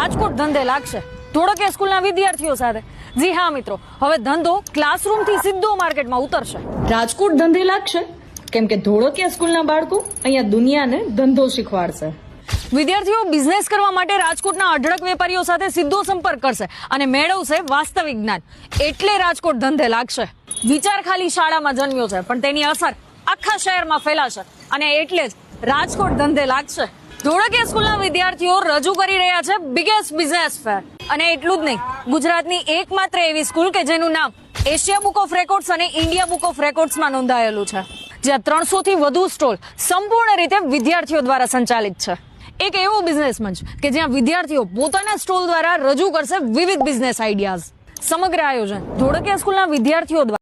રાજકોટ ધંધે લાગશે ધોળકિયા સ્કૂલના વિદ્યાર્થીઓ સાથે. જી હા મિત્રો, હવે ધંધો ક્લાસરૂમ થી સીધો માર્કેટમાં ઉતરશે. રાજકોટ ધંધે લાગશે કેમ કે ધોળકિયા સ્કૂલના બાળકો અહીંયા દુનિયાને ધંધો શીખવાડશે. વિદ્યાર્થીઓ બિઝનેસ કરવા માટે રાજકોટના અઢળક વેપારીઓ સાથે સીધો સંપર્ક કરશે અને મેળવશે વાસ્તવિક જ્ઞાન. એટલે રાજકોટ ધંધે લાગશે. વિચાર ખાલી શાળામાં જન્મ્યો છે, પણ તેની અસર આખા શહેરમાં ફેલાશે અને એટલે જ રાજકોટ ધંધે લાગશે. ધોળકિયા સ્કૂલના વિદ્યાર્થીઓ રજૂ કરી રહ્યા છે બિગેસ્ટ બિઝનેસ ફેર. અને એટલું જ નહીં, ગુજરાતની એકમાત્ર એવી સ્કૂલ કે જેનું નામ એશિયા બુક ઓફ રેકોર્ડ્સ અને ઇન્ડિયા બુક ઓફ રેકોર્ડ્સમાં નોંધાયેલું છે, જ્યાં 300 થી વધુ સ્ટોલ સંપૂર્ણ રીતે વિદ્યાર્થીઓ દ્વારા સંચાલિત છે. એક એવો બિઝનેસ મંચ કે જ્યાં વિદ્યાર્થીઓ પોતાના સ્ટોલ દ્વારા રજૂ કરશે વિવિધ બિઝનેસ આઈડિયાઝ. સમગ્ર આયોજન ધોળકિયા સ્કૂલના વિદ્યાર્થીઓ દ્વારા